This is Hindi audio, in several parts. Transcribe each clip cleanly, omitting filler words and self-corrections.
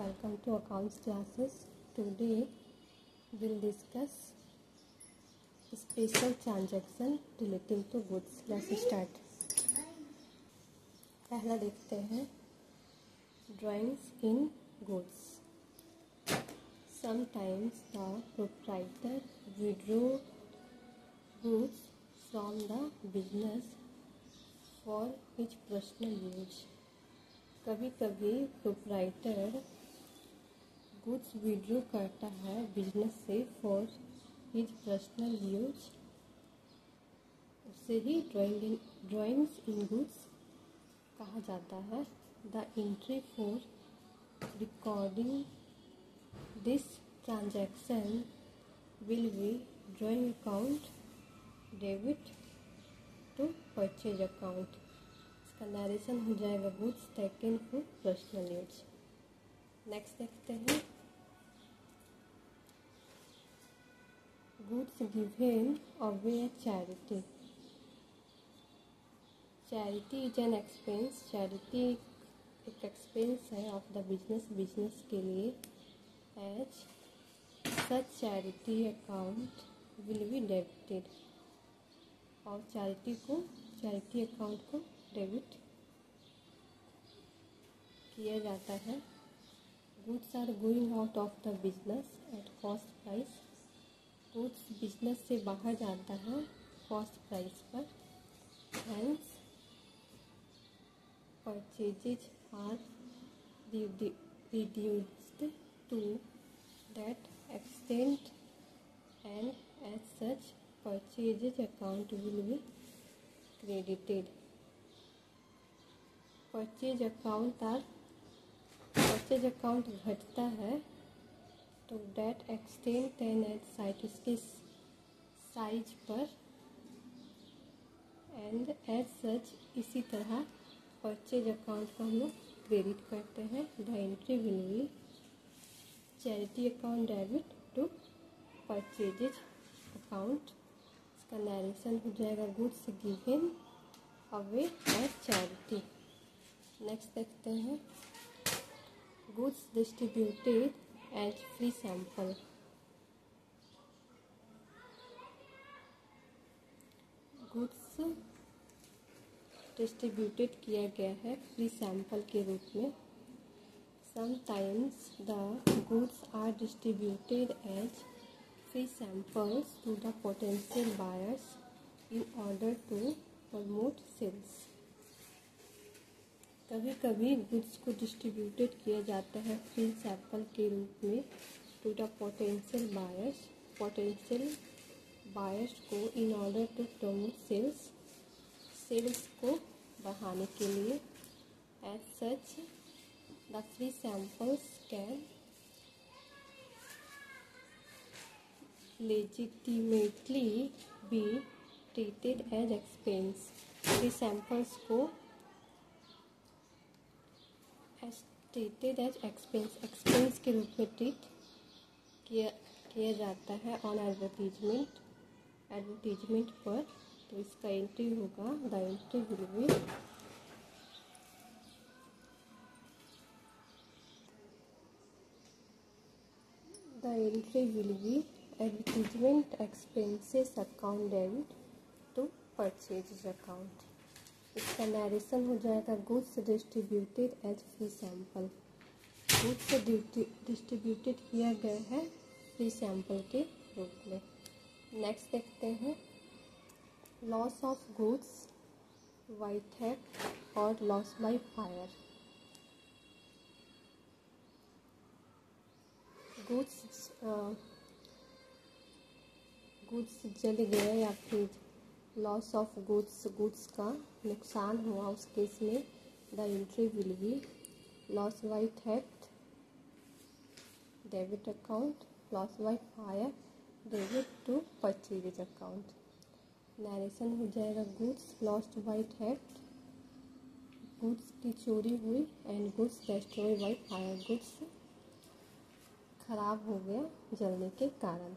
welcome to accounts classes. Today we'll discuss special transaction relating to goods. Let's start. पहला देखते हैं drawings in goods. Sometimes the proprietor withdraw goods from the business for his personal use. कभी कभी प्रोप्राइटर गुड्स विड्रॉ करता है बिजनेस से फॉर हिज पर्सनल यूज. उसे ही ड्राइंग्स इन गुड्स कहा जाता है. The entry for recording this transaction will be drawing account debit to purchase account. इसका नरेशन हो जाएगा goods taken for personal use. Next देखते हैं goods given away charity. Charity is an expense. Charity एक एक्सपेंस है ऑफ द बिजनेस के लिए. As such charity account will be debited. और चैरिटी अकाउंट को डेबिट किया जाता है. Goods are going out of the business at cost price. Goods business से बाहर जाता है कॉस्ट प्राइस पर. Hence purchases are reduced to that extent and as such purchases account will be credited. Purchase account घटता है तो that extent and at site उसके साइज पर. एंड एज सच इसी तरह परचेज अकाउंट को हम लोग क्रेडिट करते हैं. The entry will be charity account debit to purchases account. इसका नरेशन हो जाएगा goods given away as charity. Next देखते हैं goods distributed as free sample. Goods distributed किया गया है फ्री सैंपल के रूप में. Sometimes the goods are distributed as free samples to the potential buyers in order to promote sales. कभी कभी गुड्स को डिस्ट्रीब्यूटेड किया जाता है फ्री सैंपल के रूप में टू द पोटेंशियल बायर्स को in order to promote sales को बढ़ाने के लिए. As such the free samples can legitimately be treated as expense. Free samples को treated as expense के रूप में ट्रीट किया जाता है ऑन एडवर्टीजमेंट पर. तो इसका एंट्री होगा the entry will be advertisement expenses account debit to purchase account. इसका नरेशन हो जाएगा goods distributed as free sample. Goods distributed किया गया है फ्री सैंपल के रूप में. नेक्स्ट देखते हैं loss of goods by theft और लॉस बाय फायर. गुड्स जल गया या फिर लॉस ऑफ गुड्स का नुकसान हुआ उस केस में the entry will be loss by theft debit account. Loss by fire debit to purchase account. Narration हो जाएगा goods lost by theft. Goods की चोरी हुई and goods destroy by fire. Goods खराब हो गया जलने के कारण.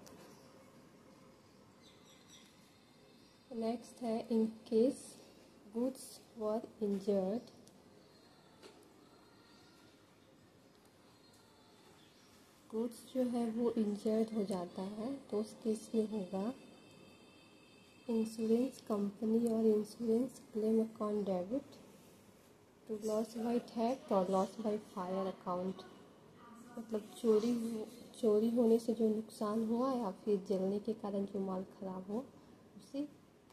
नेक्स्ट है in case goods were injured goods जो है वो इंजर्ड हो जाता है तो उस केस में होगा इंश्योरेंस कंपनी और insurance claim account debit to loss by theft और लॉस बाय फायर अकाउंट। मतलब चोरी होने से जो नुकसान हुआ या फिर जलने के कारण जो माल ख़राब हो उसे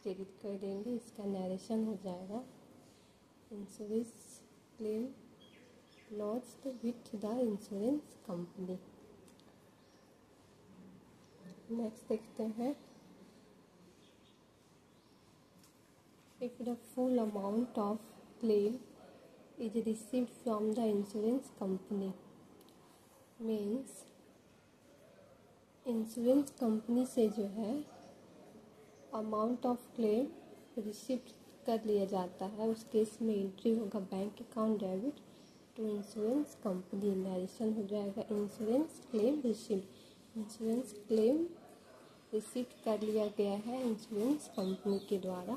क्रेडिट कर देंगे। इसका नरेशन हो जाएगा insurance claim launched with the insurance company. Next देखते हैं if the full amount of claim is received from the insurance company means insurance company से जो है अमाउंट ऑफ क्लेम रिसीव्ड कर लिया जाता है उस केस में एंट्री होगा bank account debit to insurance company. Narration हो जाएगा insurance claim received. Insurance claim received कर लिया गया है इंश्योरेंस कंपनी के द्वारा।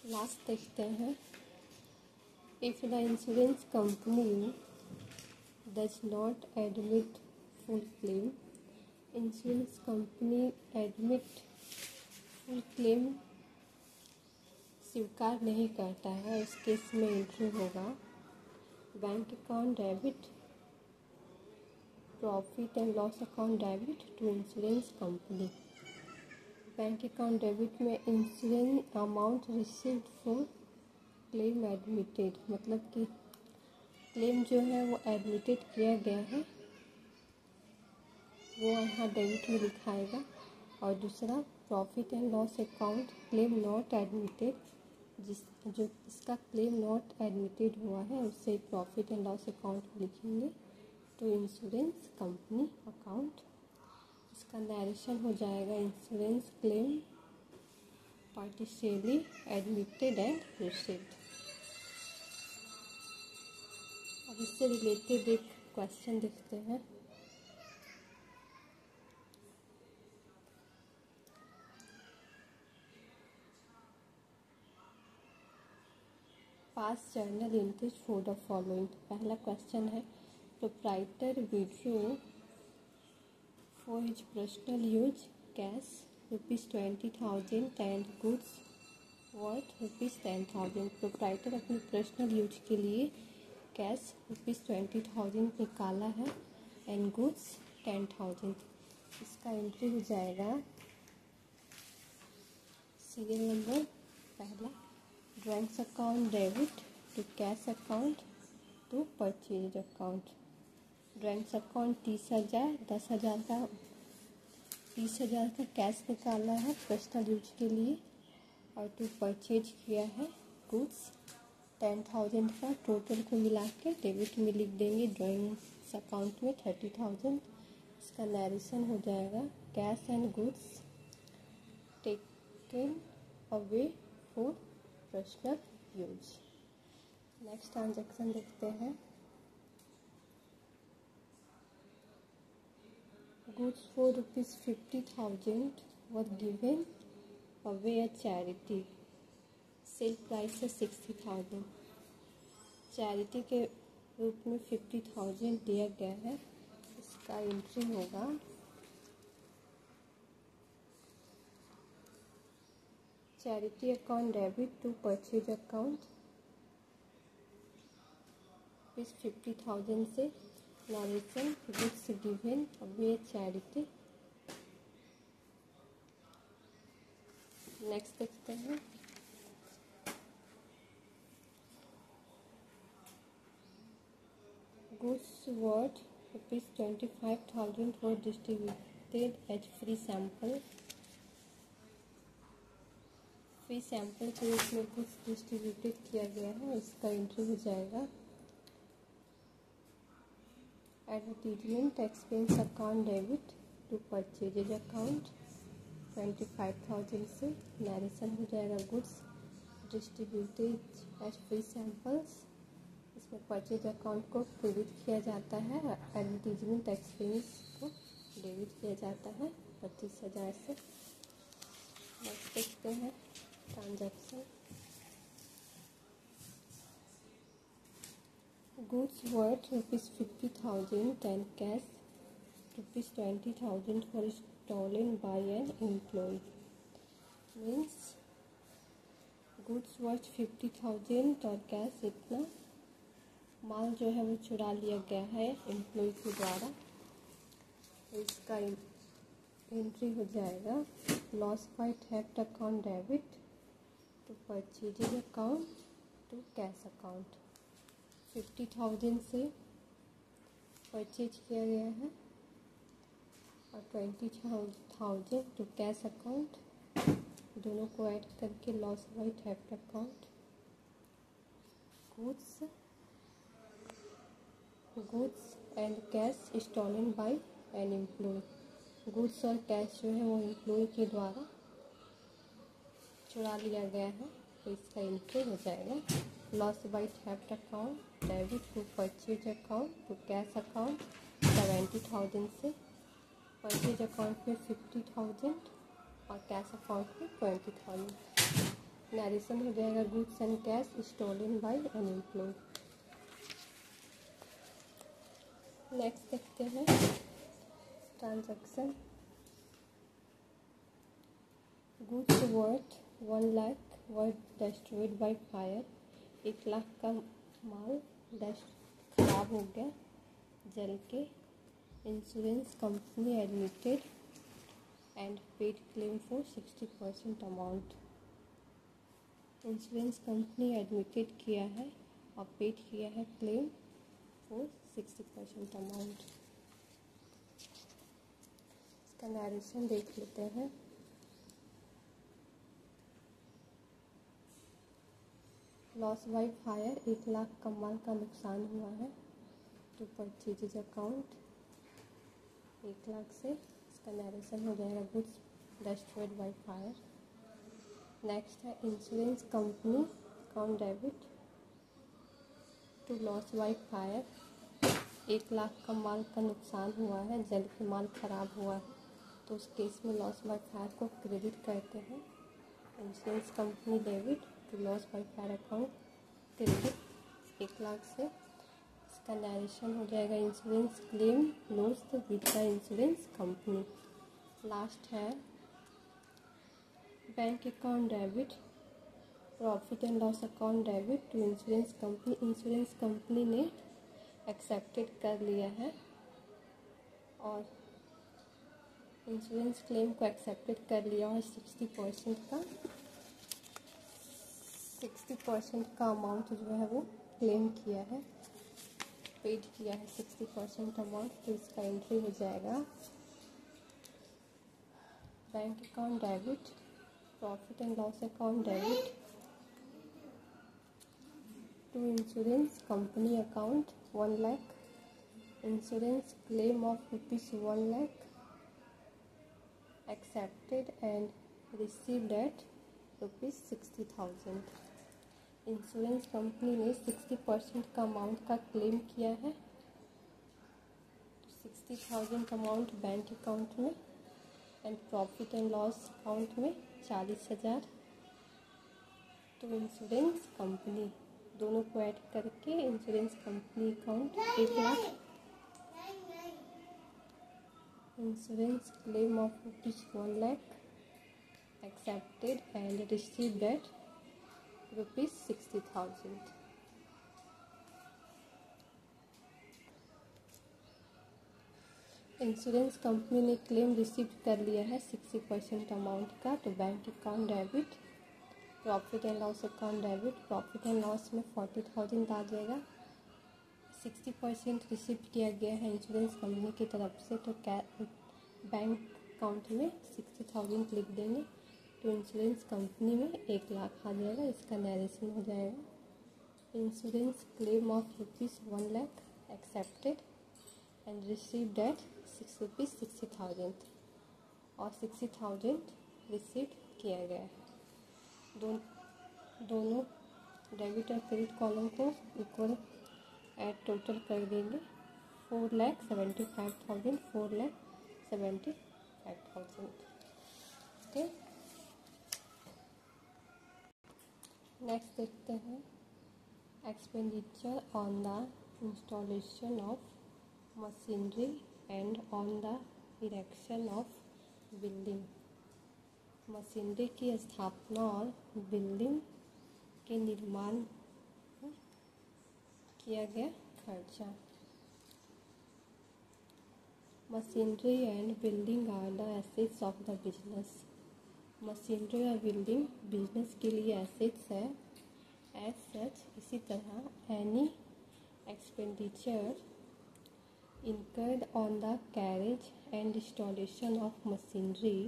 लास्ट देखते हैं if the insurance company does not admit full claim. Insurance company admit full claim स्वीकार नहीं करता है उस केस में एंट्री होगा bank account debit profit and loss account debit to insurance company. Bank account debit में insurance amount received for claim admitted मतलब कि क्लेम जो है वो एडमिटेड किया गया है वो यहाँ डेबिट में लिखाएगा। और दूसरा profit and loss account claim not admitted इसका क्लेम नॉट एडमिटेड हुआ है उससे प्रॉफिट एंड लॉस अकाउंट में लिखेंगे टू इंश्योरेंस कंपनी अकाउंट। इसका नरेशन हो जाएगा insurance claim partially admitted and received. अब इससे रिलेटेड एक क्वेश्चन देखते हैं। पास journal entries for the following. पहला क्वेश्चन है proprietor withdrew for his personal use cash ₹20,000 and goods worth ₹10,000। Proprietor अपने पर्सनल यूज के लिए कैश ₹20,000 निकाला है एंड गुड्स 10,000। इसका एंट्री हो जाएगा सीरियल नंबर पहला drawings account debit to cash account to purchase account. Drawings account 30,000 30,000 का कैश निकाला है पर्सनल यूज के लिए और टू परचेज किया है गुड्स 10,000 का। टोटल को मिला के डेबिट में लिख देंगे ड्राइंग्स अकाउंट में 30,000। इसका नरेशन हो जाएगा cash and goods taken away for personal use. Next transaction देखते हैं goods for ₹50,000 were given away a charity. Sale price है 60,000। चैरिटी के रूप में 50,000 दिया गया है। इसका एंट्री होगा charity account debit to purchase account इस 50,000 से narration goods given away charity. Next देखते हैं goods worth ₹25,000 were distributed as free sample. Free sample के रूप में गुड्स डिस्ट्रीब्यूटेड किया गया है। इसका एंट्री हो जाएगा advertisement expense account debit to purchases account 25,000 से नरेशन हो जाएगा goods distributed as free samples. इसमें परचेज अकाउंट को क्रेडिट किया जाता है एडवर्टीजमेंट एक्सपेंस को डेबिट किया जाता है 25,000 से। नेक्स्ट देखते हैं transaction goods worth ₹50,000 and cash ₹20,000 were stolen by an employee. Means goods worth 50,000 और कैश इतना माल जो है वो चुरा लिया गया है एम्प्लॉय के द्वारा। इसका एंट्री हो जाएगा loss by theft account debit to purchasing account to cash account. 50,000 से परचेज किया गया है और 20,000 टू कैश अकाउंट, दोनों को ऐड करके loss by theft account. Goods and cash stolen by an employee. Goods और कैश जो है वो एम्प्लॉय के द्वारा चुरा लिया गया है, तो इसका एंट्री हो जाएगा loss by theft account debit to purchase account to cash account. 70,000 से परचेज अकाउंट में 50,000 और कैश अकाउंट में 20,000। नरेशन हो जाएगा goods and cash stolen by an employee. Next देखते हैं transaction goods worth 1 lakh were destroyed by fire. 1 lakh का माल खराब हो गया जल के। Insurance company admitted and paid claim for 60% amount. Insurance company admitted किया है और पेड किया है क्लेम फॉर 60% अमाउंट। इसका नरेशन देख लेते हैं। लॉस बाय फायर 1 लाख का माल का नुकसान हुआ है टू परचेज अकाउंट 1 लाख से। इसका नरेशन हो जाएगा goods destroyed by fire. Next है insurance company account debit to loss by fire. 1 lakh का माल का नुकसान हुआ है, जल के माल खराब हुआ है, तो उस केस में लॉस बाय फायर को क्रेडिट करते हैं। Insurance company debit to loss by fire account credit 1 lakh से। इसका नरेशन हो जाएगा insurance claim lost with the insurance company. Last है bank account debit profit and loss account debit to insurance company. Insurance company ने एक्सेप्टेड कर लिया है और इंश्योरेंस क्लेम को एक्सेप्टेड कर लिया और 60% का अमाउंट जो है वो क्लेम किया है, पेड किया है 60% अमाउंट। तो इसका एंट्री हो जाएगा bank account debit profit and loss account debit to insurance company account 1 lakh. Insurance claim of ₹1 lakh accepted and received at ₹60,000। Insurance company ने 60% का अमाउंट का क्लेम किया है, 60,000 अमाउंट बैंक अकाउंट में and profit and loss account में 40,000। तो इंश्योरेंस कंपनी दोनों को ऐड करके insurance company account 1 lakh. Insurance claim of ₹1 lakh accepted and received at ₹60,000। Insurance company ने क्लेम रिसीव कर लिया है 60% अमाउंट का, तो bank account debit profit and loss account debit. Profit and loss में 40,000 आ जाएगा। 60% रिसीव किया गया है इंश्योरेंस कंपनी की तरफ से, तो बैंक अकाउंट में 60,000 लिख देंगे, तो इंश्योरेंस कंपनी में 1 लाख आ जाएगा। इसका नरेशन हो जाएगा insurance claim of ₹1 lakh accepted and received at ₹60,000 और 60,000 रिसीव किया गया है। दोनों डेबिट और क्रेडिट कॉलम को इक्वल ऐड टोटल कर देंगे। 4,75,000 4,75,000। ओके, नेक्स्ट देखते हैं expenditure on the installation of machinery and on the erection of building. Machinery की स्थापना और बिल्डिंग के निर्माण में किया गया खर्चा। Machinery and building are the assets of the business. Machinery और बिल्डिंग बिजनेस के लिए एसेट्स है। एज सच इसी तरह any expenditure incurred on the carriage and installation of machinery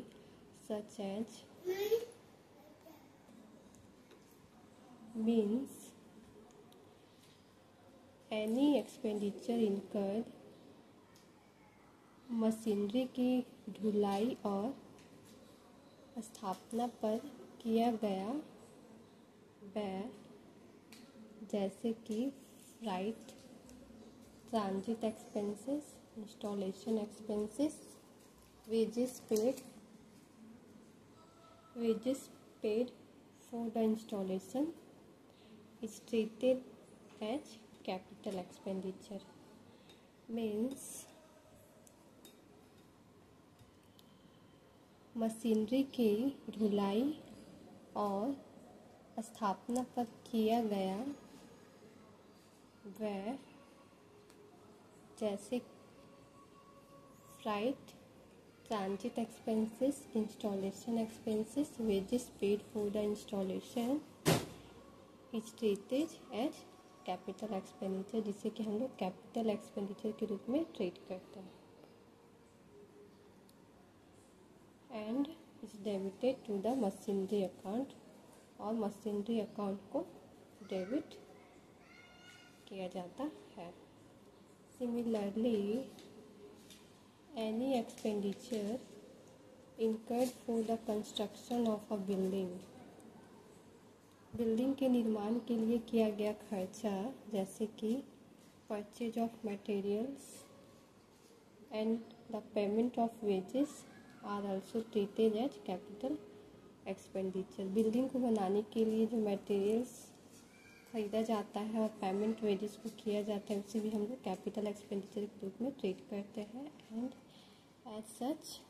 such as means any expenditure incurred machinery की ढुलाई और स्थापना पर किया गया व्यय, जैसे कि freight, transit expenses, installation expenses, wages paid for the installation is treated as capital expenditure. Means machinery की ढुलाई और स्थापना पर किया गया व्यय, जैसे freight, transit expenses, installation expenses, wages paid for the installation is treated as capital expenditure, जिसे कि हम लोग कैपिटल एक्सपेंडिचर के रूप में ट्रीट करते हैं। And is debited to the machinery account, और मशीनरी अकाउंट को डेबिट किया जाता है। Similarly, any expenditure incurred for the construction of a building, building के निर्माण के लिए किया गया खर्चा, जैसे कि purchase of materials and the payment of wages are also treated as capital expenditure. Building को बनाने के लिए जो मटेरियल्स खरीदा जाता है और पेमेंट वेजेस को किया जाता है, उसे भी हम लोग कैपिटल एक्सपेंडिचर के रूप में ट्रीट करते हैं। And as such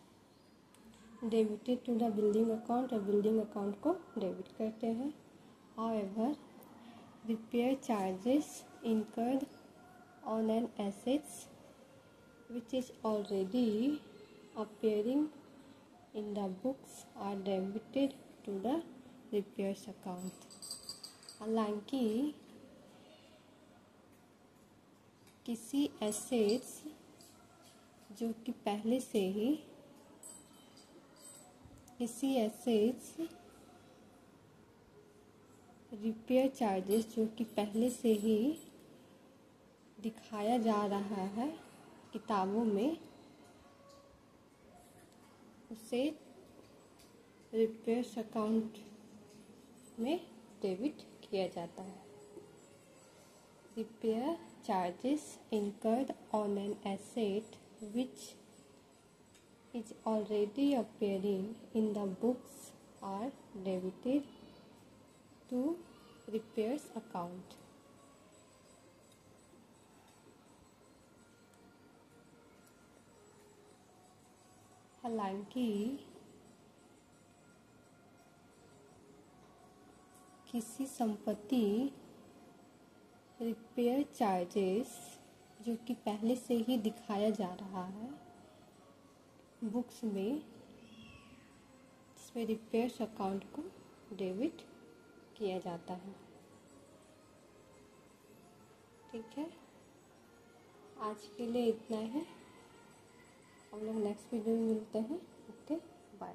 debited to the building account, और बिल्डिंग अकाउंट को डेबिट करते हैं। However repair charges incurred on an assets which is already appearing in the books are debited to the repairs account। हालांकि किसी एसेट्स जो कि पहले से ही रिपेयर चार्जेस जो कि पहले से ही दिखाया जा रहा है किताबों में, उसे रिपेयर्स अकाउंट में डेबिट किया जाता है। Repair charges incurred on an asset which is already appearing in the books are debited to repairs account। हालांकि किसी संपत्ति रिपेयर चार्जेस जो कि पहले से ही दिखाया जा रहा है बुक्स में, जिसमें रिपेयर्स अकाउंट को डेबिट किया जाता है। ठीक है, आज के लिए इतना है। हम लोग नेक्स्ट वीडियो में मिलते हैं। Okay, bye.